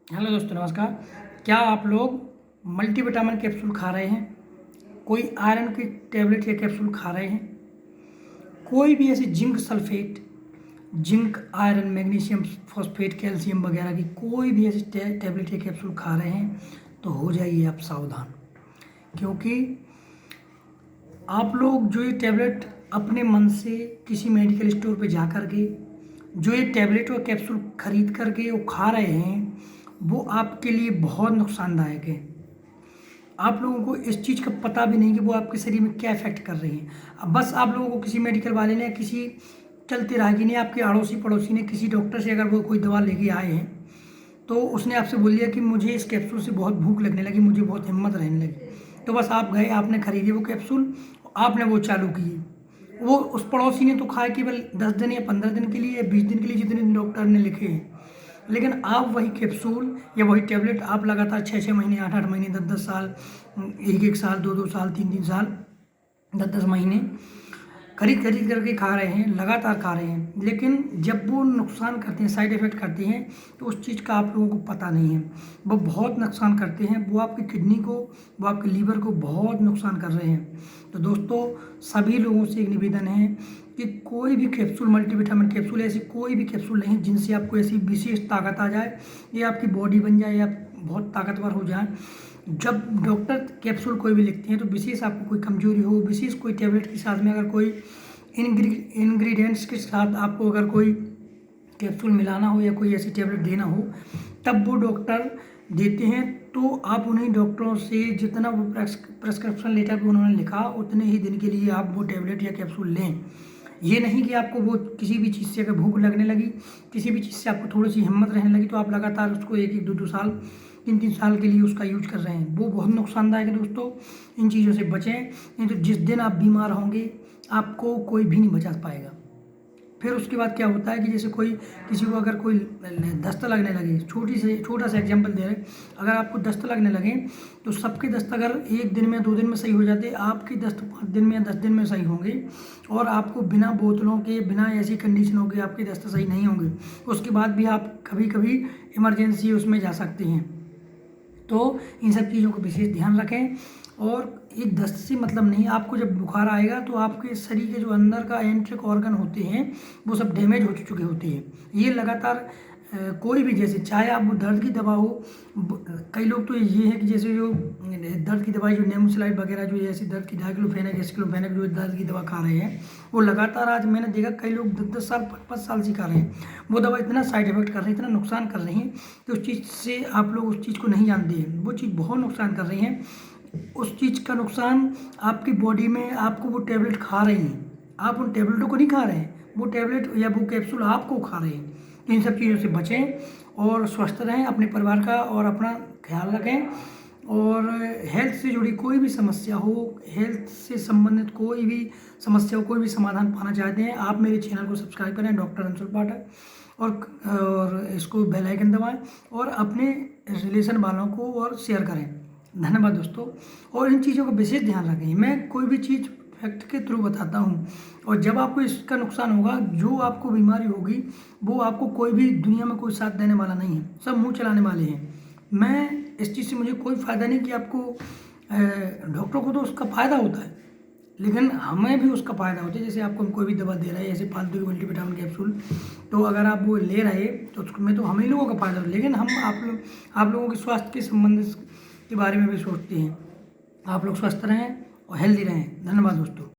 Hello दोस्तों, नमस्कार। क्या आप लोग मल्टीविटामिन कैप्सूल खा रहे हैं? कोई आयरन की टैबलेट या कैप्सूल खा रहे हैं? कोई भी ऐसी zinc sulphate, zinc, iron, magnesium phosphate, calcium वगैरह की कोई भी ऐसी टैबलेट या कैप्सूल खा रहे हैं तो हो जाइए आप सावधान। क्योंकि आप लोग जो ये टैबलेट अपने मन से किसी मेडिकल स्टोर पे जा कर के जो ये टैबलेट और कैप्सूल खरीद करके वो खा रहे हैं, वो आपके लिए बहुत नुकसानदायक है। आप लोगों को इस चीज़ का पता भी नहीं कि वो आपके शरीर में क्या इफेक्ट कर रही हैं। अब बस आप लोगों को किसी मेडिकल वाले ने, किसी चलते राहगीर ने, आपके अड़ोसी पड़ोसी ने, किसी डॉक्टर से अगर वो कोई दवा लेके आए हैं तो उसने आपसे बोल दिया कि मुझे इस कैप्सूल से बहुत भूख लगने लगी, मुझे बहुत हिम्मत रहने लगी, तो बस आप गए, आपने खरीदी वो कैप्सूल, आपने वो चालू किए। वो उस पड़ोसी ने तो खाया केवल 10 दिन या 15 दिन के लिए या 20 दिन के लिए, जितने दिन डॉक्टर ने लिखे हैं। लेकिन आप वही कैप्सूल या वही टैबलेट आप लगातार 6-6 महीने, 8-8 महीने, 10-10 साल, 1-1 साल, 2-2 साल, 3-3 साल, 10-10 महीने खरीद खरीद करके खा रहे हैं, लगातार खा रहे हैं। लेकिन जब वो नुकसान करते हैं, साइड इफ़ेक्ट करते हैं, तो उस चीज़ का आप लोगों को पता नहीं है। वो बहुत नुकसान करते हैं, वो आपकी किडनी को, वो आपके लीवर को बहुत नुकसान कर रहे हैं। तो दोस्तों, सभी लोगों से एक निवेदन है कि कोई भी कैप्सूल, मल्टीविटामिन कैप्सूल, ऐसी कोई भी कैप्सूल नहीं जिनसे आपको ऐसी विशेष ताकत आ जाए, या आपकी बॉडी बन जाए, या बहुत ताकतवर हो जाए। जब डॉक्टर कैप्सूल कोई भी लिखते हैं तो विशेष आपको कोई कमजोरी हो, विशेष कोई टैबलेट के साथ में अगर कोई इंग्रेडिएंट्स के साथ आपको अगर कोई कैप्सूल मिलाना हो या कोई ऐसी टैबलेट देना हो, तब वो डॉक्टर देते हैं। तो आप उन्हीं डॉक्टरों से जितना वो प्रेस्क्रिप्शन लेटर पे उन्होंने लिखा, उतने ही दिन के लिए आप वो टैबलेट या कैप्सूल लें। ये नहीं कि आपको वो किसी भी चीज़ से अगर भूख लगने लगी, किसी भी चीज़ से आपको थोड़ी सी हिम्मत रहने लगी, तो आप लगातार उसको 1-1, 2-2 साल, 3-3 साल के लिए उसका यूज कर रहे हैं। वो बहुत नुकसानदायक है दोस्तों। इन चीज़ों से बचें, नहीं तो जिस दिन आप बीमार होंगे आपको कोई भी नहीं बचा पाएगा। फिर उसके बाद क्या होता है कि जैसे कोई, किसी को अगर कोई दस्त लगने लगे, छोटा सा एग्जांपल दे रहे हैं, अगर आपको दस्त लगने लगे तो सबके दस्त अगर 1 दिन में, 2 दिन में सही हो जाते, आपके दस्त 5 दिन में या 10 दिन में सही होंगे। और आपको बिना बोतलों के, बिना ऐसी कंडीशनों के आपके दस्त सही नहीं होंगे। उसके बाद भी आप कभी कभी इमरजेंसी उसमें जा सकते हैं। तो इन सब चीज़ों का विशेष ध्यान रखें। और एक दस्त से मतलब नहीं, आपको जब बुखार आएगा तो आपके शरीर के जो अंदर का एंट्रिक ऑर्गन होते हैं वो सब डैमेज हो चुके होते हैं। ये लगातार कोई भी, जैसे चाहे आप वो दर्द की दवा हो, कई लोग तो ये है कि जैसे जो दर्द की दवाई, जो नेमोसिलाइड वगैरह, जो ऐसी दर्द की डाइक्लोफेनेक, एसिक्लोफेनेक, जो दर्द की दवा खा रहे हैं, वो लगातार, आज मैंने देखा कई लोग 10-10 साल, 5-5 साल से खा रहे हैं। वो दवा इतना साइड इफेक्ट कर रही है, इतना नुकसान कर रही है कि उस चीज़ से आप लोग उस चीज़ को नहीं जानते हैं। वो चीज़ बहुत नुकसान कर रही है। उस चीज़ का नुकसान आपकी बॉडी में, आपको वो टैबलेट खा रही हैं, आप उन टैबलेटों को नहीं खा रहे हैं, वो टैबलेट या वो कैप्सूल आपको खा रहे हैं। तो इन सब चीज़ों से बचें और स्वस्थ रहें, अपने परिवार का और अपना ख्याल रखें। और हेल्थ से जुड़ी कोई भी समस्या हो, हेल्थ से संबंधित कोई भी समस्या हो, कोई भी समाधान पाना चाहते हैं, आप मेरे चैनल को सब्सक्राइब करें, डॉक्टर अंशुल पाठक, और इसको बेल आइकन दबाएं और अपने रिलेशन वालों को और शेयर करें। धन्यवाद दोस्तों। और इन चीज़ों का विशेष ध्यान रखें। मैं कोई भी चीज़ फैक्ट के थ्रू बताता हूँ, और जब आपको इसका नुकसान होगा, जो आपको बीमारी होगी, वो आपको कोई भी दुनिया में कोई साथ देने वाला नहीं है, सब मुंह चलाने वाले हैं। मैं इस चीज़ से, मुझे कोई फ़ायदा नहीं कि आपको, डॉक्टर को तो उसका फ़ायदा होता है, लेकिन हमें भी उसका फ़ायदा होता है। जैसे आपको हम कोई भी दवा दे रहे हैं, ऐसे फालतू की मल्टीविटामिन कैप्सूल, तो अगर आप वो ले रहे तो उसमें तो हम ही लोगों का फ़ायदा हो, लेकिन हम आप लोगों के स्वास्थ्य के संबंध के बारे में भी सोचते हैं। आप लोग स्वस्थ रहें और हेल्दी रहें। धन्यवाद दोस्तों।